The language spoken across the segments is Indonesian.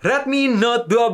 Redmi Note 12,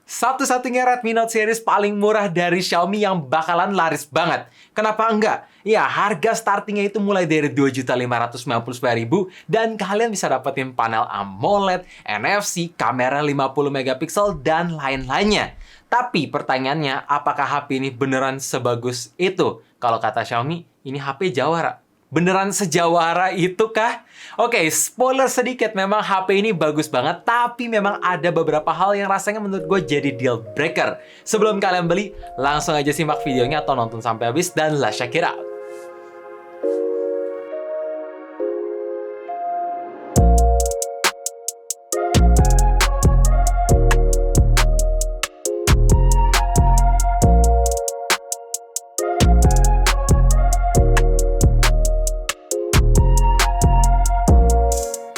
satu-satunya Redmi Note series paling murah dari Xiaomi yang bakalan laris banget. Kenapa enggak? Ya, harga startingnya itu mulai dari 2.599.000 dan kalian bisa dapetin panel AMOLED, NFC, kamera 50 megapiksel, dan lain-lainnya. Tapi pertanyaannya, apakah HP ini beneran sebagus itu? Kalau kata Xiaomi, ini HP jawara. Beneran sejawara itu kah? Oke, spoiler sedikit, memang HP ini bagus banget, tapi memang ada beberapa hal yang rasanya menurut gue jadi deal breaker. Sebelum kalian beli, langsung aja simak videonya atau nonton sampai habis dan let's check it out.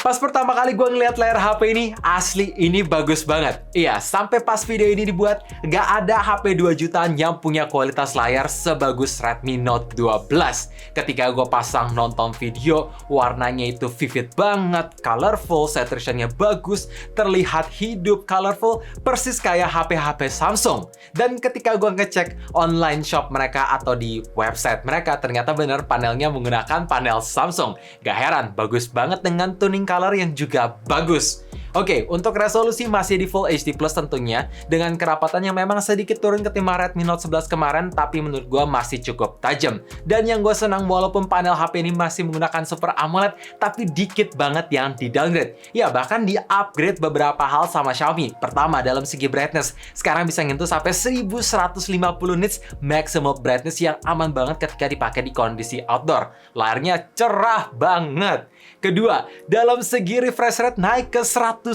Pas pertama kali gue ngeliat layar HP ini, asli ini bagus banget. Iya, sampai pas video ini dibuat, gak ada HP 2 jutaan yang punya kualitas layar sebagus Redmi Note 12. Ketika gue pasang nonton video, warnanya itu vivid banget, colorful, saturation-nya bagus, terlihat hidup, colorful, persis kayak HP-HP Samsung. Dan ketika gue ngecek online shop mereka atau di website mereka, ternyata bener panelnya menggunakan panel Samsung. Gak heran, bagus banget dengan tuning color yang juga bagus. Oke, untuk resolusi masih di Full HD Plus tentunya, dengan kerapatan yang memang sedikit turun ketimbang Redmi Note 11 kemarin, tapi menurut gue masih cukup tajam. Dan yang gue senang, walaupun panel HP ini masih menggunakan Super AMOLED, tapi dikit banget yang di-downgrade. Ya, bahkan di-upgrade beberapa hal sama Xiaomi. Pertama, dalam segi brightness, sekarang bisa nyentuh sampai 1150 nits maximum brightness yang aman banget ketika dipakai di kondisi outdoor. Layarnya cerah banget. Kedua, dalam segi refresh rate naik ke 120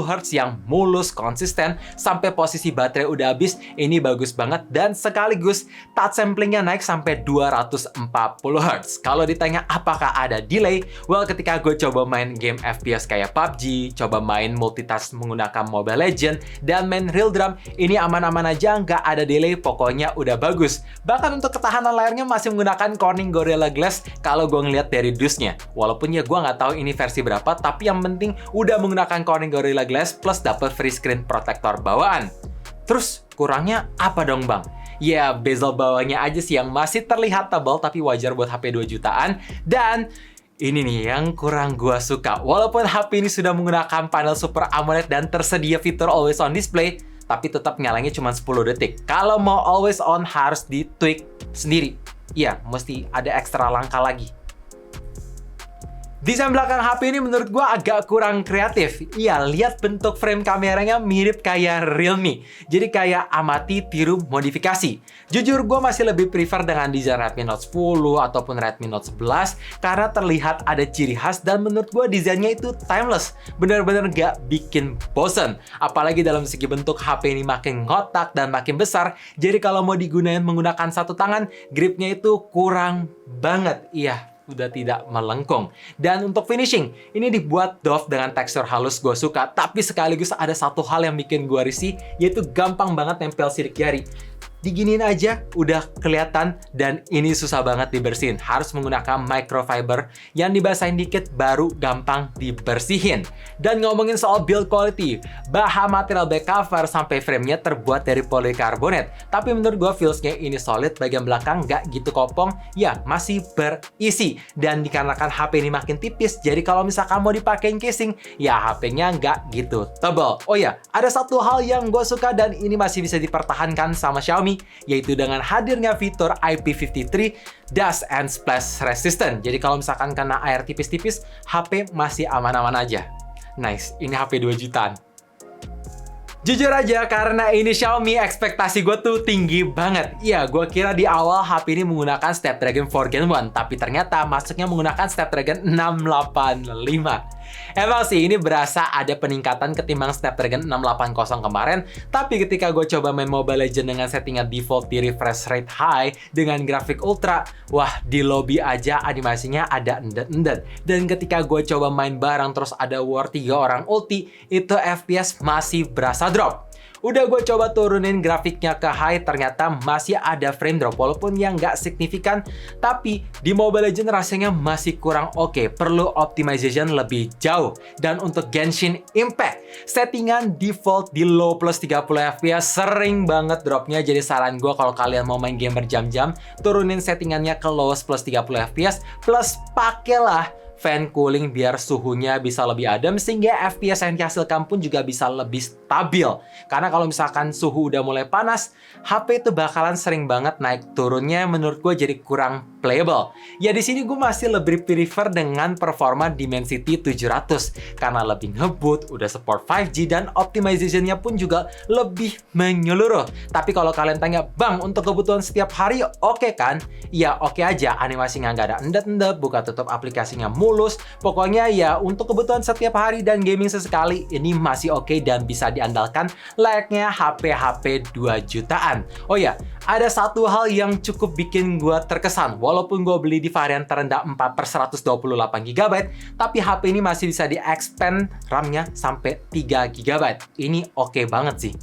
Hz yang mulus, konsisten, sampai posisi baterai udah habis, ini bagus banget. Dan sekaligus touch samplingnya naik sampai 240 Hz. Kalau ditanya apakah ada delay, well, ketika gue coba main game FPS kayak PUBG, coba main multitask menggunakan Mobile Legends, dan main Real Drum, ini aman-aman aja, nggak ada delay, pokoknya udah bagus. Bahkan untuk ketahanan layarnya masih menggunakan Corning Gorilla Glass kalau gue ngeliat dari dusnya. Walaupun ya gue nggak tahu ini versi berapa, tapi yang penting udah menggunakan Corning Gorilla Glass plus dapat free screen protector bawaan. Terus kurangnya apa dong bang? Ya bezel bawahnya aja sih yang masih terlihat tebal, tapi wajar buat HP 2 jutaan. Dan ini nih yang kurang gua suka. Walaupun HP ini sudah menggunakan panel Super AMOLED dan tersedia fitur Always On Display, tapi tetap nyalanya cuma 10 detik. Kalau mau Always On harus di-tweak sendiri. Iya, mesti ada ekstra langkah lagi. Desain belakang HP ini menurut gue agak kurang kreatif. Iya, lihat bentuk frame kameranya mirip kayak Realme. Jadi kayak amati, tiru, modifikasi. Jujur gue masih lebih prefer dengan desain Redmi Note 10 ataupun Redmi Note 11 karena terlihat ada ciri khas dan menurut gue desainnya itu timeless. Bener-bener gak bikin bosen. Apalagi dalam segi bentuk HP ini makin ngotak dan makin besar. Jadi kalau mau digunakan menggunakan satu tangan, gripnya itu kurang banget. Iya, udah tidak melengkung. Dan untuk finishing, ini dibuat doff dengan tekstur halus, gue suka. Tapi sekaligus ada satu hal yang bikin gue risih, yaitu gampang banget nempel sidik jari. Diginiin aja, udah kelihatan, dan ini susah banget dibersihin. Harus menggunakan microfiber yang dibasahin dikit baru gampang dibersihin. Dan ngomongin soal build quality, bahan material back cover sampai framenya terbuat dari polikarbonat. Tapi menurut gue feelsnya ini solid, bagian belakang nggak gitu kopong, ya masih berisi. Dan dikarenakan HP ini makin tipis, jadi kalau misalkan mau dipakein casing, ya HP-nya nggak gitu tebal. Oh ya, ada satu hal yang gue suka dan ini masih bisa dipertahankan sama Xiaomi, yaitu dengan hadirnya fitur IP53 Dust and Splash Resistant. Jadi kalau misalkan kena air tipis-tipis, HP masih aman-aman aja. Nice, ini HP 2 jutaan. Jujur aja, karena ini Xiaomi, ekspektasi gue tuh tinggi banget. Iya, gue kira di awal HP ini menggunakan Snapdragon 4 Gen 1, tapi ternyata masuknya menggunakan Snapdragon 685. Emang sih ini berasa ada peningkatan ketimbang Snapdragon 680 kemarin, tapi ketika gue coba main Mobile Legends dengan settingan default di refresh rate high dengan grafik ultra, wah di lobby aja animasinya ada endet-endet. Dan ketika gue coba main bareng terus ada war 3 orang ulti, itu FPS masih berasa drop. Udah gue coba turunin grafiknya ke high, ternyata masih ada frame drop walaupun yang nggak signifikan, tapi di Mobile Legends rasanya masih kurang oke, perlu optimization lebih jauh. Dan untuk Genshin Impact, settingan default di low plus 30 fps sering banget dropnya, jadi saran gue kalau kalian mau main game berjam-jam, turunin settingannya ke lowest plus 30 fps, plus pakailah fan cooling biar suhunya bisa lebih adem sehingga FPS yang dihasilkan pun juga bisa lebih stabil. Karena kalau misalkan suhu udah mulai panas, HP itu bakalan sering banget naik turunnya, menurut gue jadi kurang playable. Ya di sini gue masih lebih prefer dengan performa Dimensity 700 karena lebih ngebut, udah support 5G dan optimization-nya pun juga lebih menyeluruh. Tapi kalau kalian tanya, "Bang, untuk kebutuhan setiap hari oke kan?" Ya oke aja, animasinya nggak ada endap-endap, buka tutup aplikasinya mulus. Pokoknya ya untuk kebutuhan setiap hari dan gaming sesekali ini masih oke dan bisa diandalkan layaknya HP 2 jutaan. Oh ya, ada satu hal yang cukup bikin gue terkesan. Walaupun gue beli di varian terendah 4/128 GB, tapi HP ini masih bisa di-expand RAM-nya sampai 3 GB. Ini oke banget sih.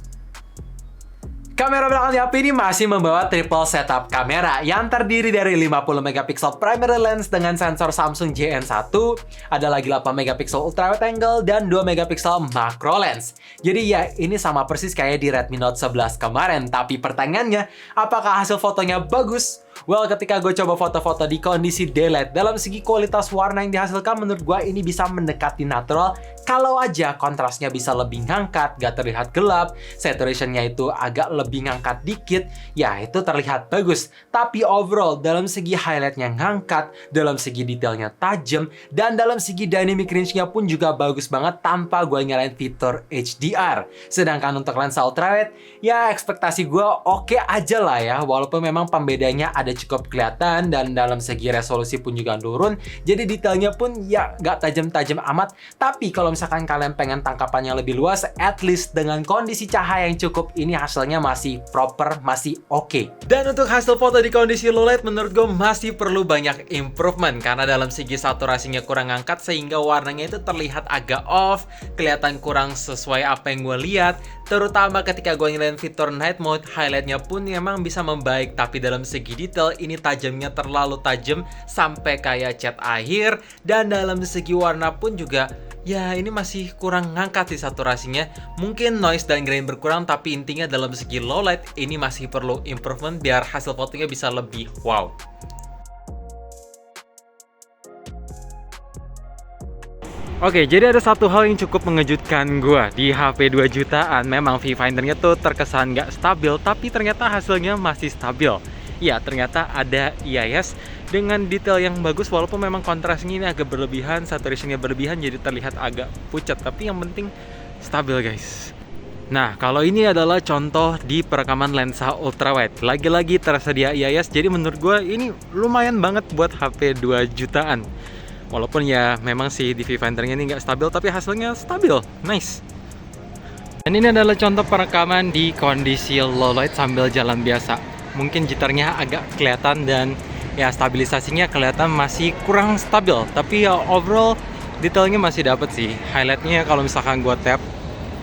Kamera belakang di HP ini masih membawa triple setup kamera yang terdiri dari 50 megapiksel primary lens dengan sensor Samsung JN1, ada lagi 8 megapiksel ultra wide angle dan 2 megapiksel macro lens. Jadi ya ini sama persis kayak di Redmi Note 11 kemarin, tapi pertanyaannya, apakah hasil fotonya bagus? Well, ketika gue coba foto-foto di kondisi daylight, dalam segi kualitas warna yang dihasilkan menurut gue ini bisa mendekati natural kalau aja kontrasnya bisa lebih ngangkat, gak terlihat gelap, saturationnya itu agak lebih ngangkat dikit, ya itu terlihat bagus. Tapi overall, dalam segi highlightnya ngangkat, dalam segi detailnya tajam, dan dalam segi dynamic range-nya pun juga bagus banget tanpa gue nyalain fitur HDR. Sedangkan untuk lensa ultrawide, ya ekspektasi gue oke aja lah ya, walaupun memang pembedanya ada cukup kelihatan dan dalam segi resolusi pun juga turun, jadi detailnya pun ya nggak tajam-tajam amat. Tapi kalau misalkan kalian pengen tangkapannya lebih luas, at least dengan kondisi cahaya yang cukup ini hasilnya masih proper, masih oke. Dan untuk hasil foto di kondisi low light menurut gue masih perlu banyak improvement karena dalam segi saturasinya kurang angkat sehingga warnanya itu terlihat agak off, kelihatan kurang sesuai apa yang gue lihat. Terutama ketika gue nyalain fitur night mode, highlightnya pun memang bisa membaik, tapi dalam segi detail ini tajamnya terlalu tajam sampai kayak cat akhir, dan dalam segi warna pun juga ya ini masih kurang ngangkat sih saturasinya. Mungkin noise dan grain berkurang, tapi intinya dalam segi low light ini masih perlu improvement biar hasil fotonya bisa lebih wow. Oke, jadi ada satu hal yang cukup mengejutkan gue di HP 2 jutaan. Memang viewfindernya tuh terkesan nggak stabil, tapi ternyata hasilnya masih stabil. Ya, ternyata ada IIS dengan detail yang bagus, walaupun memang kontrasnya ini agak berlebihan, saturationnya berlebihan, jadi terlihat agak pucat. Tapi yang penting stabil, guys. Nah, kalau ini adalah contoh di perekaman lensa ultrawide. Lagi-lagi tersedia IIS, jadi menurut gue ini lumayan banget buat HP 2 jutaan. Walaupun ya memang sih di viewfindernya ini nggak stabil, tapi hasilnya stabil, nice. Dan ini adalah contoh perekaman di kondisi low light sambil jalan biasa. Mungkin jitternya agak kelihatan dan ya stabilisasinya kelihatan masih kurang stabil. Tapi ya overall detailnya masih dapat sih. Highlightnya kalau misalkan gua tap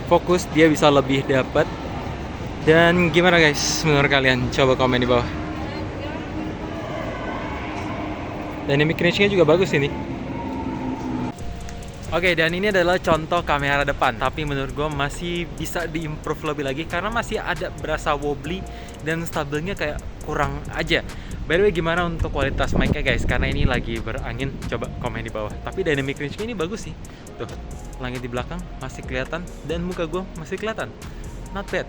fokus dia bisa lebih dapat. Dan gimana guys menurut kalian? Coba komen di bawah. Dynamic range-nya juga bagus ini. Oke, dan ini adalah contoh kamera depan, tapi menurut gue masih bisa diimprove lebih lagi karena masih ada berasa wobbly dan stabilnya kayak kurang aja. By the way, gimana untuk kualitas mic-nya guys? Karena ini lagi berangin, coba komen di bawah. Tapi dynamic range-nya ini bagus sih. Tuh, langit di belakang masih kelihatan dan muka gue masih kelihatan. Not bad.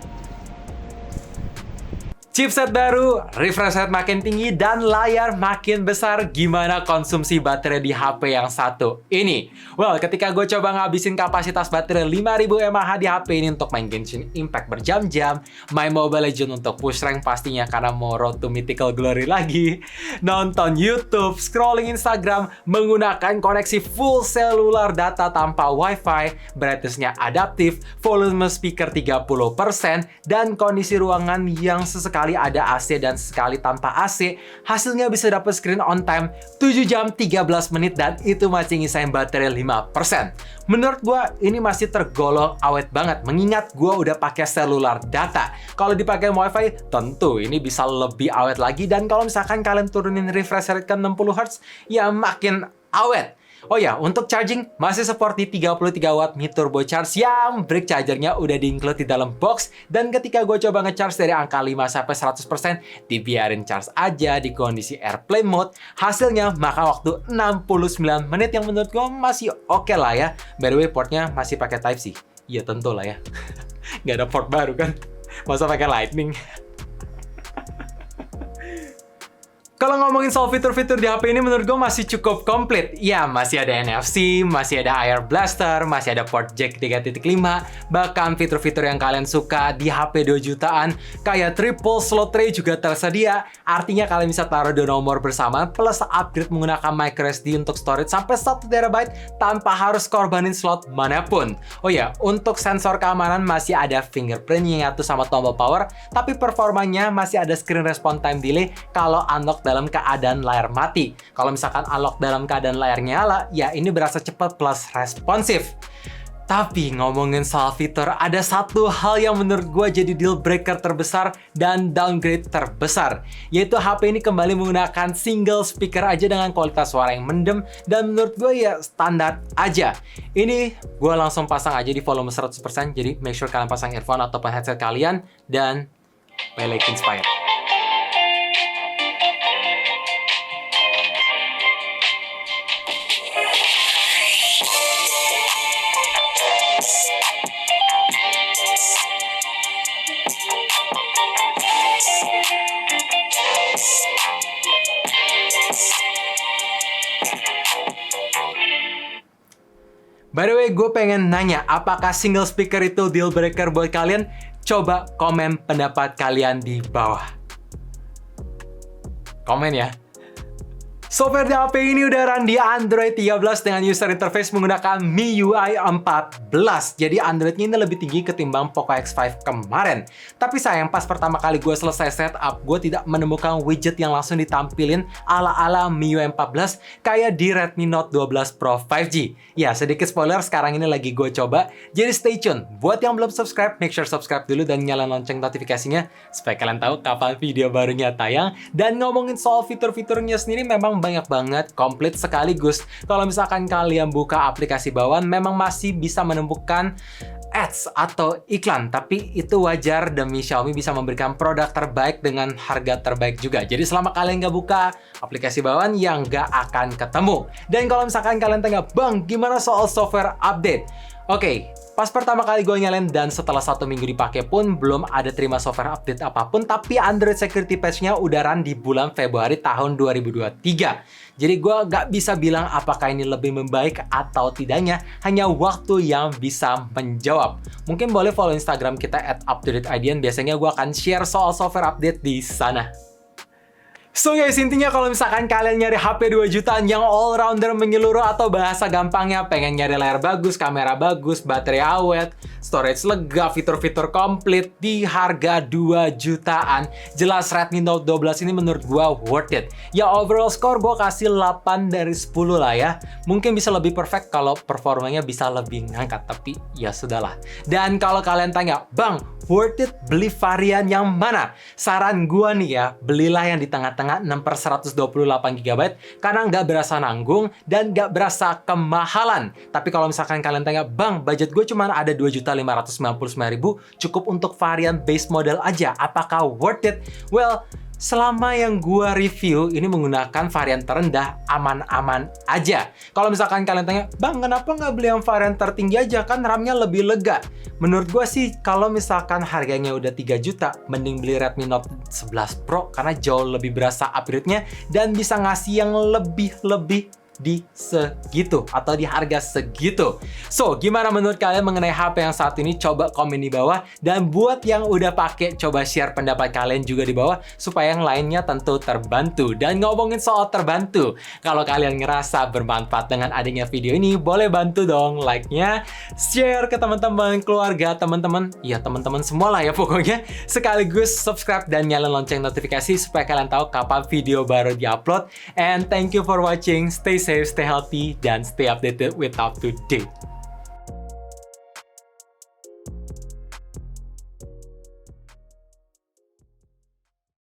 Chipset baru, refresh rate makin tinggi, dan layar makin besar. Gimana konsumsi baterai di HP yang satu ini? Well, ketika gue coba ngabisin kapasitas baterai 5000 mAh di HP ini untuk main Genshin Impact berjam-jam, main Mobile Legends untuk push rank pastinya karena mau road to mythical glory lagi, nonton YouTube, scrolling Instagram, menggunakan koneksi full selular data tanpa wifi, brightness-nya adaptif, volume speaker 30%, dan kondisi ruangan yang sesekali sekali ada AC dan sekali tanpa AC, hasilnya bisa dapat screen on time 7 jam 13 menit dan itu masih ngisain baterai 5%. Menurut gua ini masih tergolong awet banget, mengingat gua udah pakai selular data. Kalau dipakai WiFi, tentu ini bisa lebih awet lagi, dan kalau misalkan kalian turunin refresh rate ke 60 Hz, ya makin awet. Oh ya, untuk charging masih support di 33 watt mid turbo charge yang brick chargernya udah di-include di dalam box, dan ketika gue coba nge-charge dari angka 5 sampai 100%, dibiarin charge aja di kondisi airplane mode, hasilnya makan waktu 69 menit yang menurut gue masih oke lah ya. By the way, portnya masih pakai Type-C. Ya tentu lah ya. Nggak ada port baru kan. Masa pakai Lightning. Kalau ngomongin soal fitur-fitur di HP ini menurut gue masih cukup komplit. Ya, masih ada NFC, masih ada Air Blaster, masih ada port jack 3.5, bahkan fitur-fitur yang kalian suka di HP 2 jutaan, kayak triple slot tray juga tersedia. Artinya kalian bisa taruh 2 nomor bersama, plus upgrade menggunakan microSD untuk storage sampai 1 TB tanpa harus korbanin slot manapun. Oh ya, untuk sensor keamanan masih ada fingerprint yang nyatu sama tombol power, tapi performanya masih ada screen response time delay kalau unlock dalam keadaan layar mati. Kalau misalkan unlock dalam keadaan layar nyala, ya ini berasa cepat plus responsif. Tapi ngomongin soal fitur, ada satu hal yang menurut gue jadi deal breaker terbesar dan downgrade terbesar, yaitu HP ini kembali menggunakan single speaker aja dengan kualitas suara yang mendem, dan menurut gue ya standar aja. Ini gue langsung pasang aja di volume 100%, jadi make sure kalian pasang earphone ataupun headset kalian, dan play like inspired. By the way, gue pengen nanya, apakah single speaker itu deal breaker buat kalian? Coba komen pendapat kalian di bawah. Komen ya. Software di HP ini udah run di Android 13 dengan user interface menggunakan MIUI 14. Jadi Androidnya ini lebih tinggi ketimbang Poco X5 kemarin. Tapi sayang, pas pertama kali gue selesai setup, gue tidak menemukan widget yang langsung ditampilin ala-ala MIUI 14 kayak di Redmi Note 12 Pro 5G. Ya, sedikit spoiler, sekarang ini lagi gue coba. Jadi stay tune. Buat yang belum subscribe, make sure subscribe dulu dan nyalain lonceng notifikasinya supaya kalian tahu kapan video barunya tayang. Dan ngomongin soal fitur-fiturnya sendiri, memang banyak banget, komplit sekaligus. Kalau misalkan kalian buka aplikasi bawaan, memang masih bisa menemukan ads atau iklan, tapi itu wajar demi Xiaomi bisa memberikan produk terbaik dengan harga terbaik juga. Jadi selama kalian nggak buka aplikasi bawaan, yang nggak akan ketemu. Dan kalau misalkan kalian tanya, Bang, gimana soal software update? Oke, pas pertama kali gue nyalain dan setelah 1 minggu dipakai pun belum ada terima software update apapun, tapi Android security patch-nya udah run di bulan Februari tahun 2023. Jadi gue nggak bisa bilang apakah ini lebih membaik atau tidaknya, hanya waktu yang bisa menjawab. Mungkin boleh follow Instagram kita @uptodateidean, biasanya gue akan share soal software update di sana. So guys, intinya kalau misalkan kalian nyari HP 2 jutaan yang all-rounder menyeluruh, atau bahasa gampangnya pengen nyari layar bagus, kamera bagus, baterai awet, storage lega, fitur-fitur komplit di harga 2 jutaan, jelas Redmi Note 12 ini menurut gua worth it. Ya overall score gua kasih 8 dari 10 lah ya. Mungkin bisa lebih perfect kalau performanya bisa lebih ngangkat, tapi ya sudahlah. Dan kalau kalian tanya, Bang, worth it beli varian yang mana? Saran gua nih ya, belilah yang di tengah-tengah 6/128 GB karena nggak berasa nanggung dan nggak berasa kemahalan. Tapi kalau misalkan kalian tanya, Bang, budget gue cuma ada 2.599.000, cukup untuk varian base model aja, apakah worth it? Well, selama yang gua review ini menggunakan varian terendah, aman-aman aja. Kalau misalkan kalian tanya, Bang, kenapa nggak beli yang varian tertinggi aja? Kan RAM-nya lebih lega. Menurut gua sih, kalau misalkan harganya udah 3 juta, mending beli Redmi Note 11 Pro karena jauh lebih berasa upgrade-nya dan bisa ngasih yang lebih di segitu atau di harga segitu. So, gimana menurut kalian mengenai HP yang saat ini? Coba komen di bawah. Dan buat yang udah pakai, coba share pendapat kalian juga di bawah supaya yang lainnya tentu terbantu. Dan ngomongin soal terbantu, kalau kalian ngerasa bermanfaat dengan adanya video ini, boleh bantu dong like-nya, share ke teman-teman, keluarga, teman-teman, ya teman-teman semua lah ya pokoknya. Sekaligus subscribe dan nyalain lonceng notifikasi supaya kalian tahu kapan video baru diupload. And thank you for watching. Stay safe, stay healthy, dan stay updated with up to date.